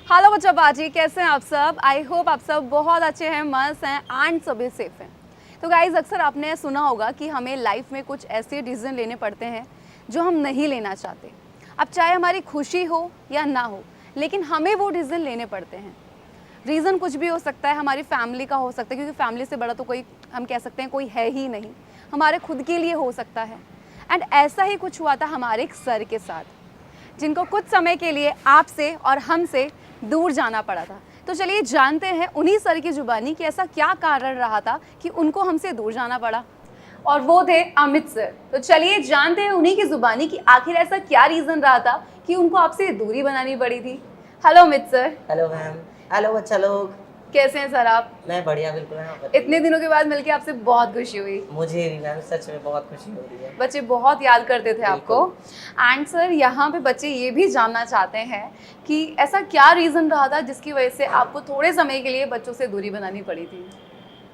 Hello बच्चा बाजी, कैसे हैं आप सब। आई होप आप सब बहुत अच्छे हैं, मस्त हैं एंड सभी सेफ हैं। तो गाइज, अक्सर आपने सुना होगा कि हमें लाइफ में कुछ ऐसे डिसीजन लेने पड़ते हैं जो हम नहीं लेना चाहते। अब चाहे हमारी खुशी हो या ना हो, लेकिन हमें वो डिसीजन लेने पड़ते हैं। रीज़न कुछ भी हो सकता है, हमारी फैमिली का हो सकता है, क्योंकि फैमिली से बड़ा तो कोई, हम कह सकते हैं, कोई है ही नहीं। हमारे खुद के लिए हो सकता है। एंड ऐसा ही कुछ हुआ था हमारे एक सर के साथ, जिनको कुछ समय के लिए आपसे और हमसे दूर जाना पड़ा था। तो चलिए जानते हैं उन्हीं सर की जुबानी कि ऐसा क्या कारण रहा था कि उनको हमसे दूर जाना पड़ा। और वो थे अमित सर। तो चलिए जानते हैं उन्हीं की जुबानी कि आखिर ऐसा क्या रीज़न रहा था कि उनको आपसे दूरी बनानी पड़ी थी। Hello Amit sir. Hello ma'am. Hello बच्चा लोग। कैसे हैं सर आप? मैं बढ़िया, बिल्कुल। आप बताइए। इतने दिनों के बाद मिलके आपसे बहुत खुशी हुई। मुझे भी मैम, सच में बहुत खुशी हो रही है। बच्चे बहुत याद करते थे आपको। एंड सर, यहाँ पे बच्चे ये भी जानना चाहते हैं कि ऐसा क्या रीज़न रहा था जिसकी वजह से आपको थोड़े समय के लिए बच्चों से दूरी बनानी पड़ी थी।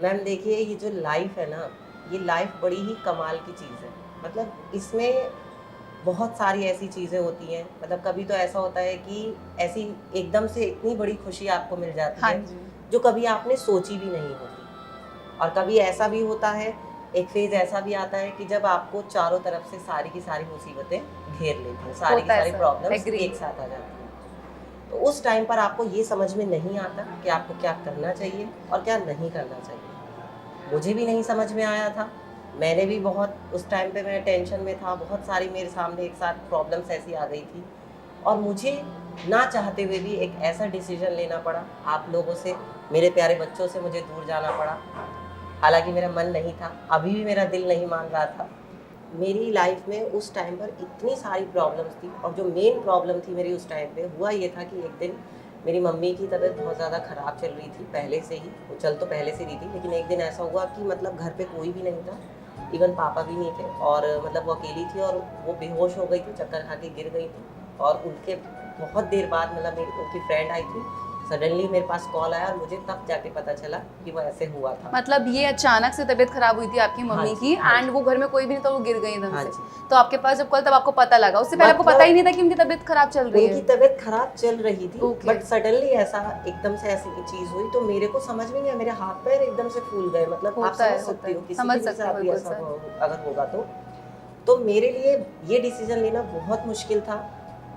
मैम देखिए, ये जो लाइफ है ना, ये लाइफ बड़ी ही कमाल की चीज़ है। मतलब इसमें बहुत सारी ऐसी चीज़ें होती हैं। मतलब कभी तो ऐसा होता है कि ऐसी एकदम से इतनी बड़ी खुशी आपको मिल जाती हाँ है जी। जो कभी आपने सोची भी नहीं होती। और कभी ऐसा भी होता है, एक फेज़ ऐसा भी आता है कि जब आपको चारों तरफ से सारी की सारी मुसीबतें घेर लेती हैं, सारी की होता है सारी सर, प्रॉब्लम्स एग्री। एक साथ आ जाती हैं। तो उस टाइम पर आपको ये समझ में नहीं आता कि आपको क्या करना चाहिए और क्या नहीं करना चाहिए। मुझे भी नहीं समझ में आया था। मैंने भी बहुत, उस टाइम पे मैं टेंशन में था। बहुत सारी मेरे सामने एक साथ प्रॉब्लम्स ऐसी आ गई थी और मुझे ना चाहते हुए भी एक ऐसा डिसीजन लेना पड़ा। आप लोगों से, मेरे प्यारे बच्चों से मुझे दूर जाना पड़ा। हालांकि मेरा मन नहीं था, अभी भी मेरा दिल नहीं मान रहा था। मेरी लाइफ में उस टाइम पर इतनी सारी प्रॉब्लम्स थी और जो मेन प्रॉब्लम थी मेरी उस टाइम पे, हुआ ये था कि एक दिन मेरी मम्मी की तबीयत बहुत ज़्यादा ख़राब चल रही थी पहले से ही। वो चल तो पहले से रही थी, लेकिन एक दिन ऐसा हुआ कि मतलब घर पे कोई भी नहीं था। इवन पापा भी नहीं थे और मतलब वो अकेली थी और वो बेहोश हो गई थी, चक्कर खा के गिर गई थी। और उनके बहुत देर बाद मतलब मेरी उनकी फ्रेंड आई थी। सडनली मेरे पास कॉल आया और मुझे तब जाके पता चला कि वो ऐसे हुआ था। मतलब ये अचानक से तबीयत खराब हुई थी आपकी हाँ मम्मी जी, की, हाँ एंड वो घर में कोई भी नहीं था, वो गिर गई एकदम हाँ से। जी। तो आपके पास जब कॉल, तब आपको पता लगा? उससे पहले आपको मतलब पता ही नहीं था कि उनकी तबीयत खराब चल रही उनकी है? तबीयत खराब चल रही थी, ओके। बट सडनली ऐसा एकदम से ऐसी चीज हुई तो मेरे को समझ में नहीं आया। मेरे हाथ पैर एकदम से फूल गए। मतलब आप होता समझ है, होता सकती हो, है, किसी समझ के भी सकते हैं साथ भी बिल्कुल ऐसा सर। अगर होगा तो मेरे लिए ये डिसीजन लेना बहुत मुश्किल था।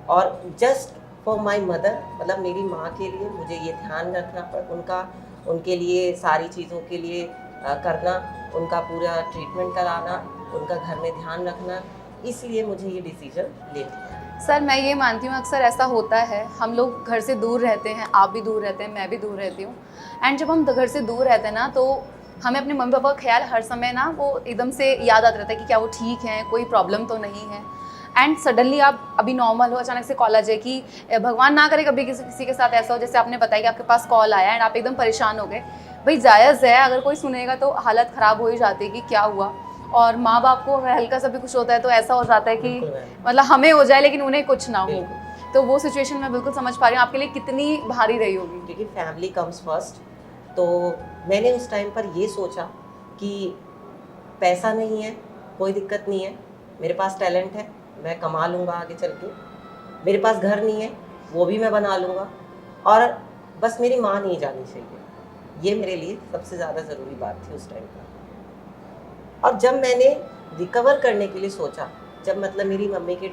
और जस्ट फॉर माई मदर, मतलब मेरी माँ के लिए मुझे ये ध्यान रखना उनका, उनके लिए सारी चीज़ों के लिए करना, उनका पूरा ट्रीटमेंट कराना, उनका घर में ध्यान रखना, इसलिए मुझे ये डिसीजन लेना पड़ा। सर, मैं ये मानती हूँ अक्सर ऐसा होता है, हम लोग घर से दूर रहते हैं, आप भी दूर रहते हैं, मैं भी दूर रहती हूँ। एंड जब हम घर से दूर रहते हैं ना, तो हमें अपने मम्मी पापा का ख्याल हर समय ना वो एकदम से याद आता रहता है कि क्या वो ठीक हैं, कोई प्रॉब्लम तो नहीं है। एंड सडनली आप अभी नॉर्मल हो, अचानक से कॉल आ जाए कि भगवान ना करे कभी किसी के साथ ऐसा हो, जैसे आपने बताया कि आपके पास कॉल आया एंड आप एकदम परेशान हो गए। भाई जायज़ है, अगर कोई सुनेगा तो हालत ख़राब हो ही जाती है कि क्या हुआ। और माँ बाप को हल्का सा भी कुछ होता है तो ऐसा हो जाता है कि बिल्कुल मैम, मतलब हमें हो जाए लेकिन उन्हें कुछ ना हो। बिल्कुल। तो वो सिचुएशन मैं बिल्कुल समझ पा रही हूँ आपके लिए कितनी भारी रही होगी। क्योंकि फैमिली कम्स फर्स्ट। तो मैंने उस टाइम पर ये सोचा कि पैसा नहीं है, कोई दिक्कत नहीं है, मेरे पास टैलेंट है, मैं कमा लूँगा आगे चल के। मेरे पास घर नहीं है, वो भी मैं बना लूँगा, और बस मेरी माँ नहीं जानी चाहिए। ये मेरे लिए सबसे ज़्यादा ज़रूरी बात थी उस टाइम पर। और जब मैंने रिकवर करने के लिए सोचा, जब मतलब मेरी मम्मी के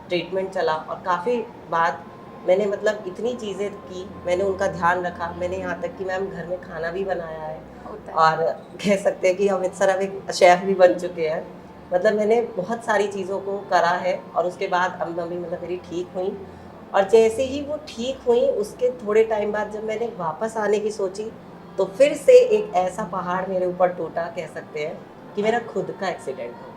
ट्रीटमेंट चला और काफ़ी बाद मैंने मतलब इतनी चीज़ें की, मैंने उनका ध्यान रखा। मैंने यहाँ तक कि मैम घर में खाना भी बनाया है होता है। और कह सकते हैं कि अमित सर अब एक शेफ़ भी बन चुके हैं। मतलब मैंने बहुत सारी चीज़ों को करा है और उसके बाद अब मम्मी मतलब मेरी ठीक हुई। और जैसे ही वो ठीक हुई, उसके थोड़े टाइम बाद जब मैंने वापस आने की सोची, तो फिर से एक ऐसा पहाड़ मेरे ऊपर टूटा, कह सकते हैं कि मेरा खुद का एक्सीडेंट हो गया।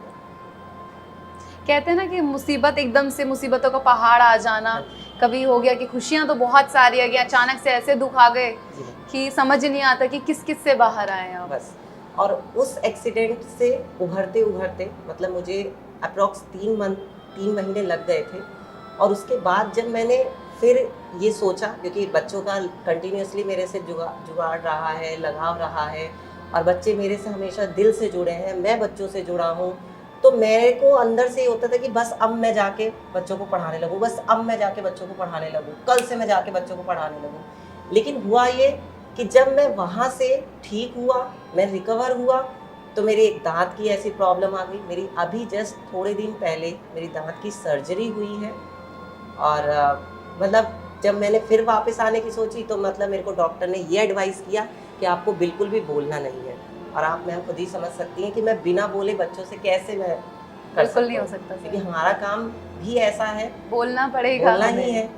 कहते हैं ना कि मुसीबत, एकदम से मुसीबतों का पहाड़ आ जाना। हाँ जी। कभी हो गया कि खुशियाँ तो बहुत सारी आ गई, अचानक से ऐसे दुख आ गए जी मैम। कि समझ ही नहीं आता कि किस किस से बाहर आए आप। बस। और उस एक्सीडेंट से उभरते उभरते मतलब मुझे अप्रॉक्स 3 महीने लग गए थे। और उसके बाद जब मैंने फिर ये सोचा, क्योंकि बच्चों का कंटिन्यूअसली मेरे से जुगाड़ रहा है, लगाव रहा है, और बच्चे मेरे से हमेशा दिल से जुड़े हैं, मैं बच्चों से जुड़ा हूँ। तो मेरे को अंदर से ये होता था कि बस अब मैं जाके बच्चों को पढ़ाने लगूँ, बस अब मैं जाके बच्चों को पढ़ाने लगूँ, कल से मैं जाके बच्चों को पढ़ाने लगूँ। लेकिन हुआ ये कि जब मैं वहाँ से ठीक हुआ, मैं रिकवर हुआ, तो मेरे एक दाँत की ऐसी प्रॉब्लम आ गई। मेरी अभी जस्ट थोड़े दिन पहले मेरी दाँत की सर्जरी हुई है। और मतलब जब मैंने फिर वापस आने की सोची तो मतलब मेरे को डॉक्टर ने ये एडवाइस किया कि आपको बिल्कुल भी बोलना नहीं है। और आप मैम खुद ही समझ सकती हैं कि मैं बिना बोले बच्चों से कैसे मैं कर बिल्कुल नहीं सकती हो हूँ, सकता क्योंकि सर, हमारा काम भी ऐसा है, बोलना पड़ेगा बोलना ही हमें। है।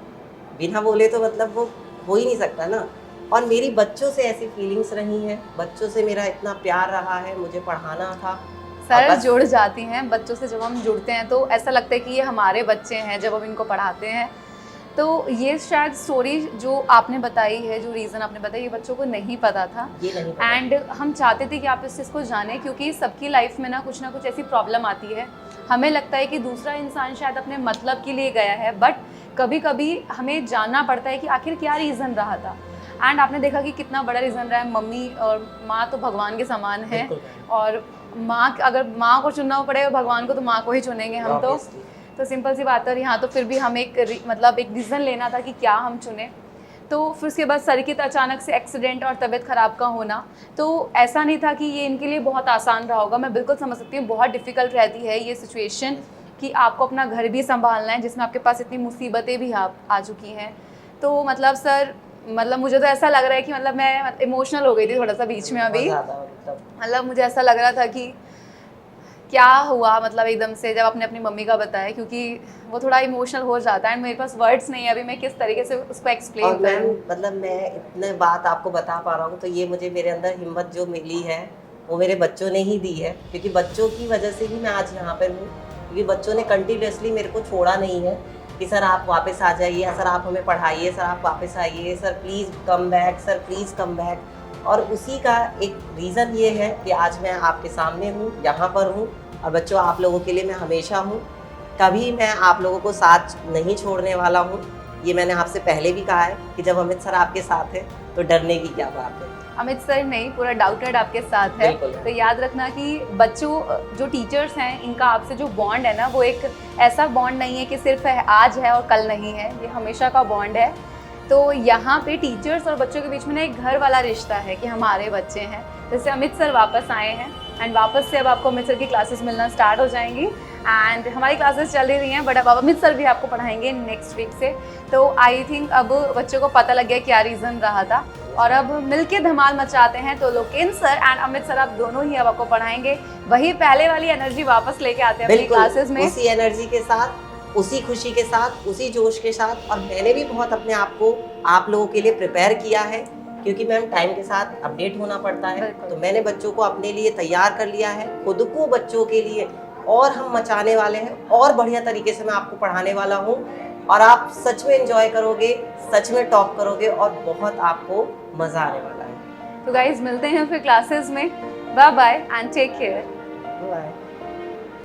बिना बोले तो मतलब वो हो ही नहीं सकता ना। और मेरी बच्चों से ऐसी फीलिंग्स रही हैं, बच्चों से मेरा इतना प्यार रहा है, मुझे पढ़ाना था और सर बस जुड़ जाती हैं बच्चों से, जब हम जुड़ते हैं तो ऐसा लगता है कि ये हमारे बच्चे हैं जब हम इनको पढ़ाते हैं। तो ये शायद स्टोरी जो आपने बताई है, जो रीज़न आपने बताया, ये बच्चों को नहीं पता था। ये नहीं पता। एंड हम चाहते थे कि आप इस चीज़ को जानें, क्योंकि सबकी लाइफ में ना कुछ ऐसी प्रॉब्लम आती है। हमें लगता है कि दूसरा इंसान शायद अपने मतलब के लिए गया है, बट कभी कभी हमें जानना पड़ता है कि आखिर क्या रीज़न रहा था। एंड आपने देखा कि कितना बड़ा रीज़न रहा है। मम्मी और माँ तो भगवान के समान है, बिल्कुल मैम, और माँ, अगर माँ को चुनना पड़ेगा भगवान को, तो माँ को ही चुनेंगे हम तो। obviously। तो सिंपल सी बात है। और यहाँ तो फिर भी हमें मतलब एक डिसीजन लेना था कि क्या हम चुने। तो फिर उसके बाद सर की अचानक से एक्सीडेंट और तबीयत ख़राब का होना, तो ऐसा नहीं था कि ये इनके लिए बहुत आसान रहा होगा। मैं बिल्कुल समझ सकती हूँ, बहुत डिफ़िकल्ट रहती है ये सिचुएशन कि आपको अपना घर भी संभालना है, जिसमें आपके पास इतनी मुसीबतें भी आ चुकी हैं। तो मतलब सर, मतलब मुझे तो ऐसा लग रहा है कि मतलब मैं इमोशनल हो गई थी थोड़ा सा बीच में बहुत अभी। ज़्यादा मतलब मतलब मुझे ऐसा लग रहा था कि क्या हुआ, मतलब एकदम से जब आपने अपनी मम्मी का बताया, क्योंकि वो थोड़ा इमोशनल हो जाता है एंड मेरे पास वर्ड्स नहीं है अभी मैं किस तरीके से उसको एक्सप्लेन और मैम करूं। मतलब मैं इतने बात आपको बता पा रहा हूँ तो ये मुझे मेरे अंदर हिम्मत जो मिली है वो मेरे बच्चों ने ही दी है, क्योंकि बच्चों की वजह से ही मैं आज यहाँ पर हूँ। क्योंकि बच्चों ने कंटिन्यूसली मेरे को छोड़ा नहीं है कि सर आप वापस आ जाइए, सर आप हमें पढ़ाइए, सर आप वापस आइए, sir please come back, sir please come back. और उसी का एक रीज़न ये है कि आज मैं आपके सामने हूँ, यहाँ पर हूँ। और बच्चों, आप लोगों के लिए मैं हमेशा हूँ, कभी मैं आप लोगों को साथ नहीं छोड़ने वाला हूँ। ये मैंने आपसे पहले भी कहा है कि जब अमित सर आपके साथ है तो डरने की क्या बात है। अमित सर नहीं, पूरा डाउटेड आपके साथ है। बिल्कुल। तो याद रखना कि बच्चों, जो टीचर्स हैं, इनका आपसे जो बॉन्ड है ना, वो एक ऐसा बॉन्ड नहीं है कि सिर्फ आज है और कल नहीं है, ये हमेशा का बॉन्ड है। तो यहाँ पे टीचर्स और बच्चों के बीच में ना एक घर वाला रिश्ता है कि हमारे बच्चे हैं। जैसे अमित सर वापस आए हैं एंड वापस से अब आपको अमित सर की क्लासेस मिलना स्टार्ट हो जाएंगी। एंड हमारी क्लासेस चल ही रही हैं, बट अब अमित सर भी आपको पढ़ाएंगे नेक्स्ट वीक से। तो आई थिंक अब बच्चों को पता लग गया क्या रीज़न रहा था, और अब मिलके धमाल मचाते हैं। तो Loken sir and Amit sir, आप दोनों ही अब आपको पढ़ाएंगे, वही पहले वाली एनर्जी वापस लेके आते हैं अपनी क्लासेस में। उसी एनर्जी के साथ, उसी खुशी के साथ, उसी जोश के साथ। और मैंने भी बहुत अपने आप को आप लोगों के लिए प्रिपेयर किया है, क्योंकि मैम टाइम के साथ अपडेट होना पड़ता है। बिल्कुल। तो मैंने बच्चों को अपने लिए तैयार कर लिया है, खुद को बच्चों के लिए और हम मचाने वाले हैं, और बढ़िया तरीके से मैं आपको पढ़ाने वाला हूँ। और आप सच में एंजॉय करोगे, सच में टॉप करोगे और बहुत आपको मज़ा आने वाला है। तो गाइज मिलते हैं फिर क्लासेस में। Bye bye and take care. Bye.